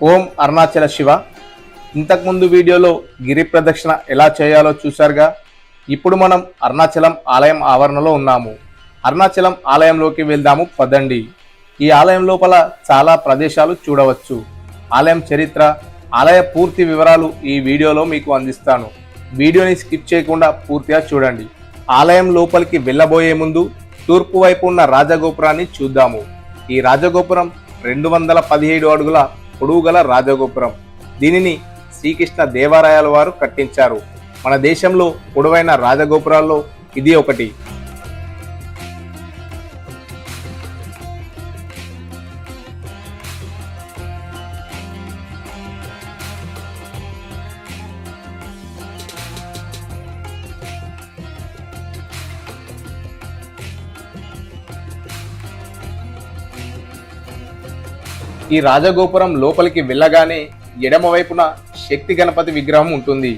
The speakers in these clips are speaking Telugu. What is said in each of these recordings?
ఓం అరుణాచల శివ. ఇంతకుముందు వీడియోలో గిరి ప్రదక్షిణ ఎలా చేయాలో చూశారుగా. ఇప్పుడు మనం అరుణాచలం ఆలయం ఆవరణలో ఉన్నాము. అరుణాచలం ఆలయంలోకి వెళ్దాము పదండి. ఈ ఆలయం లోపల చాలా ప్రదేశాలు చూడవచ్చు. ఆలయం చరిత్ర, ఆలయ పూర్తి వివరాలు ఈ వీడియోలో మీకు అందిస్తాను. వీడియోని స్కిప్ చేయకుండా పూర్తిగా చూడండి. ఆలయం లోపలికి వెళ్ళబోయే ముందు తూర్పు వైపు ఉన్న రాజగోపురాన్ని చూద్దాము. ఈ రాజగోపురం 217 అడుగుల పొడవుగల రాజగోపురం. దీనిని శ్రీకృష్ణ దేవరాయల వారు కట్టించారు. మన దేశంలో పొడవైన రాజగోపురాల్లో ఇది ఒకటి. ఈ రాజగోపురం లోపలికి వెళ్ళగానే ఎడమ వైపున శక్తి గణపతి విగ్రహం ఉంటుంది.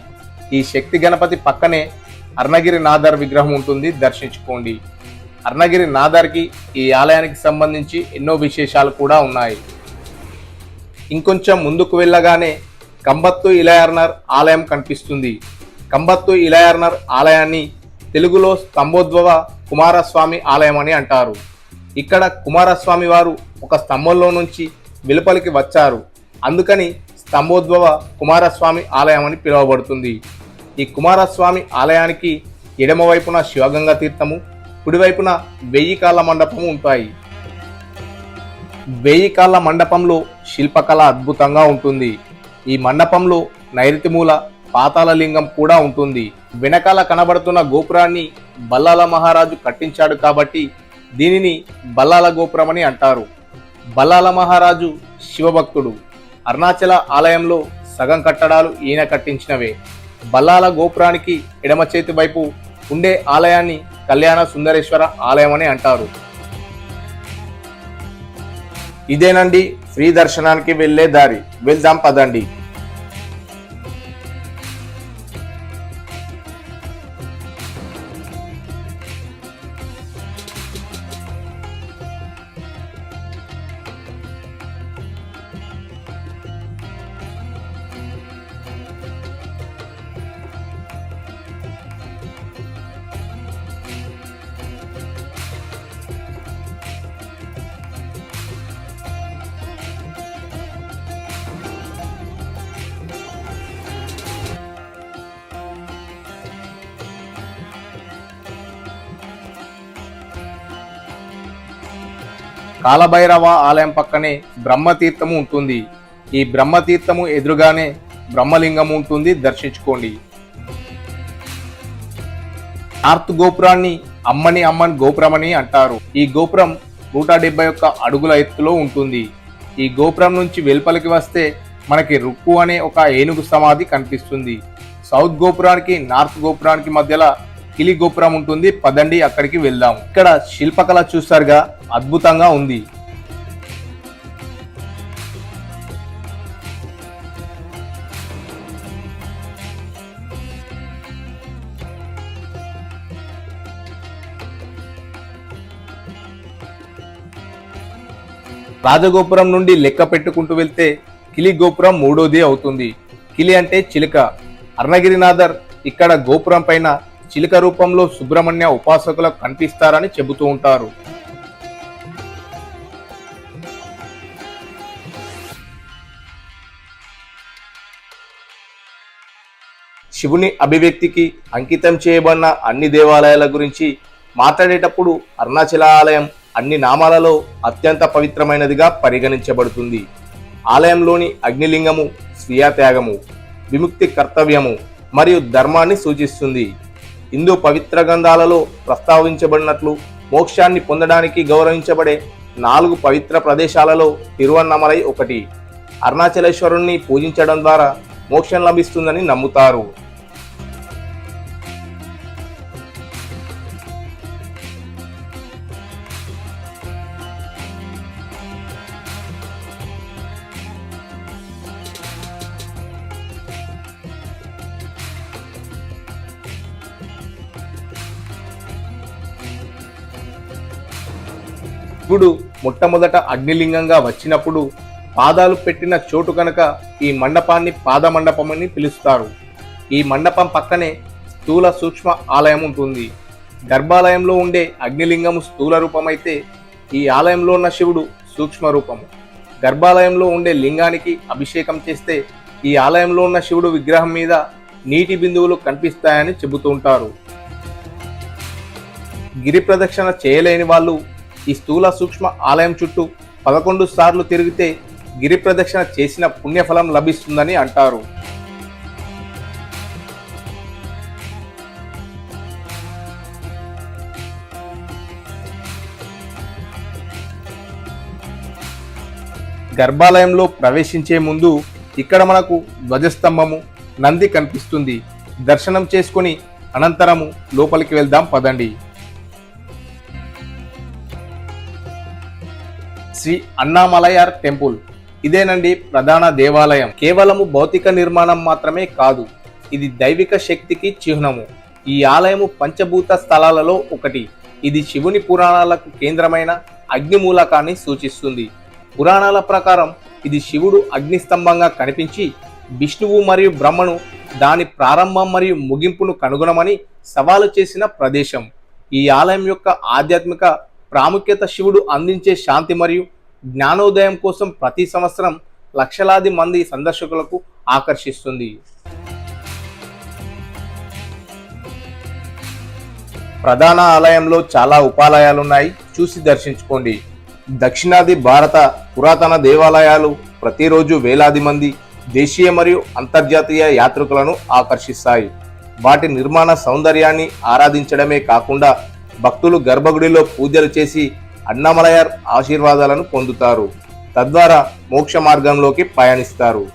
ఈ శక్తి గణపతి పక్కనే అరుణగిరి నాథర్ విగ్రహం ఉంటుంది, దర్శించుకోండి. అరుణగిరి నాథర్కి ఈ ఆలయానికి సంబంధించి ఎన్నో విశేషాలు కూడా ఉన్నాయి. ఇంకొంచెం ముందుకు వెళ్ళగానే కంబత్తు ఇలయర్నర్ ఆలయం కనిపిస్తుంది. కంబత్తు ఇలయర్నర్ ఆలయాన్ని తెలుగులో స్తంభోద్భవ కుమారస్వామి ఆలయం అని అంటారు. ఇక్కడ కుమారస్వామి వారు ఒక స్తంభంలో నుంచి వెలుపలికి వచ్చారు, అందుకని స్తంభోద్భవ కుమారస్వామి ఆలయం అని పిలువబడుతుంది. ఈ కుమారస్వామి ఆలయానికి ఎడమవైపున శివగంగా తీర్థము, కుడివైపున 1000 కాళ్ళ మండపము ఉంటాయి. 1000 కాళ్ళ మండపంలో శిల్పకళ అద్భుతంగా ఉంటుంది. ఈ మండపంలో నైరుతి మూల పాతాళ లింగం కూడా ఉంటుంది. వెనకాల కనబడుతున్న గోపురాన్ని బల్లాల మహారాజు కట్టించాడు కాబట్టి దీనిని బల్లాల గోపురం అని అంటారు. బల్లాల మహారాజు శివభక్తుడు. అరుణాచల ఆలయంలో సగం కట్టడాలు ఈయన కట్టించినవే. బల్లాల గోపురానికి ఎడమ చేతి వైపు ఉండే ఆలయాన్ని కళ్యాణ సుందరేశ్వర ఆలయం అని అంటారు. ఇదేనండి ఫ్రీ దర్శనానికి వెళ్ళే దారి. వెళ్దాం పదండి. కాలభైరవ ఆలయం పక్కనే బ్రహ్మతీర్థము ఉంటుంది. ఈ బ్రహ్మతీర్థము ఎదురుగానే బ్రహ్మలింగము ఉంటుంది, దర్శించుకోండి. నార్త్ గోపురాన్ని అమ్మన్ గోపురం అని అంటారు. ఈ గోపురం 171 అడుగుల ఎత్తులో ఉంటుంది. ఈ గోపురం నుంచి వెలుపలికి వస్తే మనకి రుక్కు అనే ఒక ఏనుగు సమాధి కనిపిస్తుంది. సౌత్ గోపురానికి నార్త్ గోపురానికి మధ్యలో కిలి గోపురం ఉంటుంది. పదండి అక్కడికి వెళ్దాం. ఇక్కడ శిల్పకళ చూస్తారుగా, అద్భుతంగా ఉంది. రాజగోపురం నుండి లెక్క పెట్టుకుంటూ వెళ్తే కిలి గోపురం 3వది అవుతుంది. కిలి అంటే చిలుక. అరుణగిరినాథర్ ఇక్కడ గోపురం పైన చిలుక రూపంలో సుబ్రహ్మణ్య ఉపాసకులకు కనిపిస్తారని చెబుతూ ఉంటారు. శివుని అభివ్యక్తికి అంకితం చేయబడిన అన్ని దేవాలయాల గురించి మాట్లాడేటప్పుడు అరుణాచల ఆలయం అన్ని నామాలలో అత్యంత పవిత్రమైనదిగా పరిగణించబడుతుంది. ఆలయంలోని అగ్నిలింగము స్వీయ త్యాగము, విముక్తి కర్తవ్యము మరియు ధర్మాన్ని సూచిస్తుంది. హిందూ పవిత్ర గ్రంథాలలో ప్రస్తావించబడినట్లు మోక్షాన్ని పొందడానికి గౌరవించబడే 4 పవిత్ర ప్రదేశాలలో తిరువన్నమలై ఒకటి. అరుణాచలేశ్వరుణ్ణి పూజించడం ద్వారా మోక్షం లభిస్తుందని నమ్ముతారు. శివుడు మొట్టమొదట అగ్నిలింగంగా వచ్చినప్పుడు పాదాలు పెట్టిన చోటు కనుక ఈ మండపాన్ని పాద మండపం అని పిలుస్తారు. ఈ మండపం పక్కనే స్థూల సూక్ష్మ ఆలయం ఉంటుంది. గర్భాలయంలో ఉండే అగ్నిలింగము స్థూల రూపమైతే ఈ ఆలయంలో ఉన్న శివుడు సూక్ష్మ రూపము. గర్భాలయంలో ఉండే లింగానికి అభిషేకం చేస్తే ఈ ఆలయంలో ఉన్న శివుడు విగ్రహం మీద నీటి బిందువులు కనిపిస్తాయని చెబుతూ ఉంటారు. గిరి ప్రదక్షిణ చేయలేని వాళ్ళు ఈ స్థూల సూక్ష్మ ఆలయం చుట్టూ 11 సార్లు తిరిగితే గిరి ప్రదక్షిణ చేసిన పుణ్యఫలం లభిస్తుందని అంటారు. గర్భాలయంలో ప్రవేశించే ముందు ఇక్కడ మనకు ధ్వజస్తంభము, నంది కనిపిస్తుంది. దర్శనం చేసుకుని అనంతరము లోపలికి వెళ్దాం పదండి. శ్రీ అన్నామలయార్ టెంపుల్ ఇదేనండి ప్రధాన దేవాలయం. కేవలము భౌతిక నిర్మాణం మాత్రమే కాదు, ఇది దైవిక శక్తికి చిహ్నము. ఈ ఆలయము పంచభూత స్థలాలలో ఒకటి. ఇది శివుని పురాణాలకు కేంద్రమైన అగ్నిమూలకాన్ని సూచిస్తుంది. పురాణాల ప్రకారం ఇది శివుడు అగ్నిస్తంభంగా కనిపించి విష్ణువు మరియు బ్రహ్మను దాని ప్రారంభం మరియు ముగింపును కనుగొనమని సవాలు చేసిన ప్రదేశం. ఈ ఆలయం యొక్క ఆధ్యాత్మిక ప్రాముఖ్యత శివుడు అందించే శాంతి మరియు జ్ఞానోదయం కోసం ప్రతి సంవత్సరం లక్షలాది మంది సందర్శకులకు ఆకర్షిస్తుంది. ప్రధాన ఆలయంలో చాలా ఉపాలయాలున్నాయి, చూసి దర్శించుకోండి. దక్షిణాది భారత పురాతన దేవాలయాలు ప్రతిరోజు వేలాది మంది దేశీయ మరియు అంతర్జాతీయ యాత్రికులను ఆకర్షిస్తాయి. వాటి నిర్మాణ సౌందర్యాన్ని ఆరాధించడమే కాకుండా భక్తులు గర్భగుడిలో పూజలు చేసి అన్నామలయార్ ఆశీర్వాదాలను పొందుతారు. తద్వారా మోక్ష మార్గంలోకి పయనిస్తారు.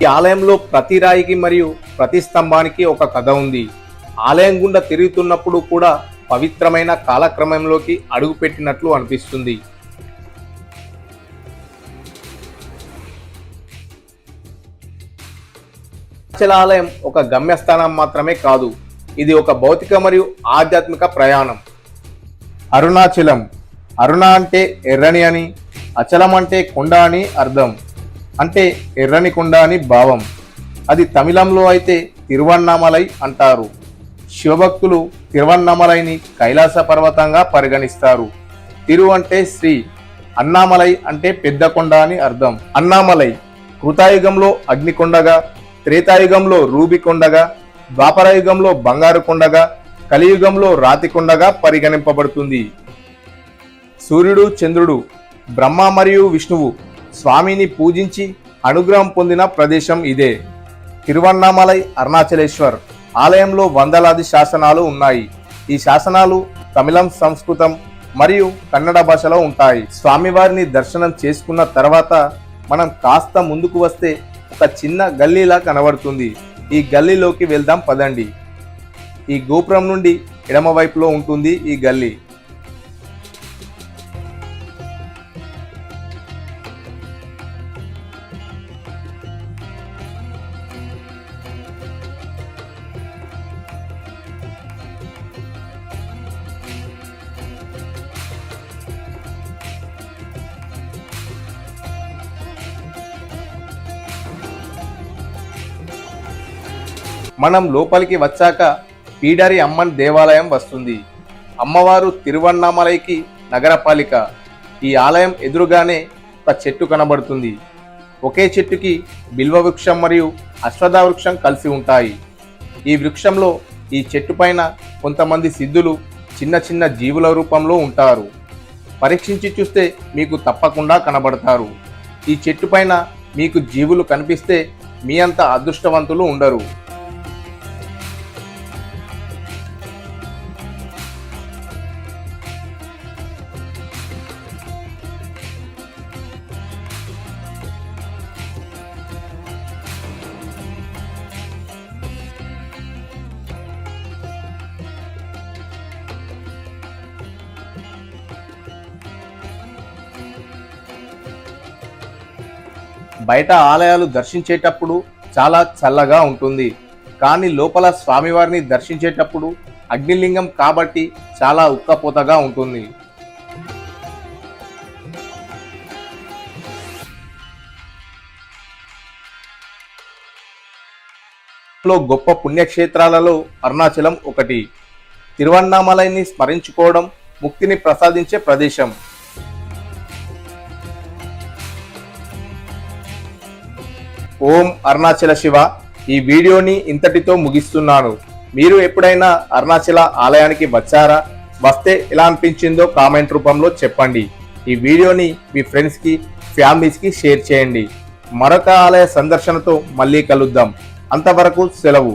ఈ ఆలయంలో ప్రతి రాయికి మరియు ప్రతి స్తంభానికి ఒక కథ ఉంది. ఆలయం గుండా తిరుగుతున్నప్పుడు కూడా పవిత్రమైన కాలక్రమంలోకి అడుగుపెట్టినట్లు అనిపిస్తుంది. ఆలయం ఒక గమ్యస్థానం మాత్రమే కాదు, ఇది ఒక భౌతిక మరియు ఆధ్యాత్మిక ప్రయాణం. అరుణాచలం, అరుణ అంటే ఎర్రని అని, అచలం అంటే కొండ అని అర్థం. అంటే ఎర్రని కొండ అని భావం. అది తమిళంలో అయితే తిరువన్నామలై అంటారు. శివభక్తులు తిరువన్నామలైని కైలాస పర్వతంగా పరిగణిస్తారు. తిరు అంటే శ్రీ, అన్నామలై అంటే పెద్ద కొండ అని అర్థం. అన్నామలై కృతాయుగంలో అగ్నికొండగా, త్రేతాయుగంలో రూబి కొండగా, ద్వాపరయుగంలో బంగారు కొండగా, కలియుగంలో రాతి కొండగా పరిగణింపబడుతుంది. సూర్యుడు, చంద్రుడు, బ్రహ్మ మరియు విష్ణువు స్వామిని పూజించి అనుగ్రహం పొందిన ప్రదేశం ఇదే. తిరువన్నామలై అరుణాచలేశ్వర్ ఆలయంలో వందలాది శాసనాలు ఉన్నాయి. ఈ శాసనాలు తమిళం, సంస్కృతం మరియు కన్నడ భాషలో ఉంటాయి. స్వామివారిని దర్శనం చేసుకున్న తర్వాత మనం కాస్త ముందుకు వస్తే ఒక చిన్న గల్లీలా కనబడుతుంది. ఈ గల్లీలోకి వెళ్దాం పదండి. ఈ గోపురం నుండి ఎడమ వైపులో ఉంటుంది ఈ గల్లీ. మనం లోపలికి వచ్చాక పీడరి అమ్మన్ దేవాలయం వస్తుంది. అమ్మవారు తిరువన్నామలైకి నగరపాలిక. ఈ ఆలయం ఎదురుగానే ఒక చెట్టు కనబడుతుంది. ఒకే చెట్టుకి బిల్వ వృక్షం మరియు అశ్వథ వృక్షం కలిసి ఉంటాయి. ఈ వృక్షంలో, ఈ చెట్టు పైన కొంతమంది సిద్ధులు చిన్న చిన్న జీవుల రూపంలో ఉంటారు. పరీక్షించి చూస్తే మీకు తప్పకుండా కనబడతారు. ఈ చెట్టు పైన మీకు జీవులు కనిపిస్తే మీ అంత అదృష్టవంతులు ఉండరు. బయట ఆలయాలు దర్శించేటప్పుడు చాలా చల్లగా ఉంటుంది, కానీ లోపల స్వామివారిని దర్శించేటప్పుడు అగ్నిలింగం కాబట్టి చాలా ఉక్కపోతగా ఉంటుంది. గొప్ప పుణ్యక్షేత్రాలలో అరుణాచలం ఒకటి. తిరువన్నామలైని స్మరించుకోవడం ముక్తిని ప్రసాదించే ప్రదేశం. ఓం అరుణాచల శివ. ఈ వీడియోని ఇంతటితో ముగిస్తున్నాను. మీరు ఎప్పుడైనా అరుణాచల ఆలయానికి వచ్చారా? వస్తే ఎలా అనిపించిందో కామెంట్ రూపంలో చెప్పండి. ఈ వీడియోని మీ ఫ్రెండ్స్కి, ఫ్యామిలీస్కి షేర్ చేయండి. మరొక ఆలయ సందర్శనతో మళ్ళీ కలుద్దాం. అంతవరకు సెలవు.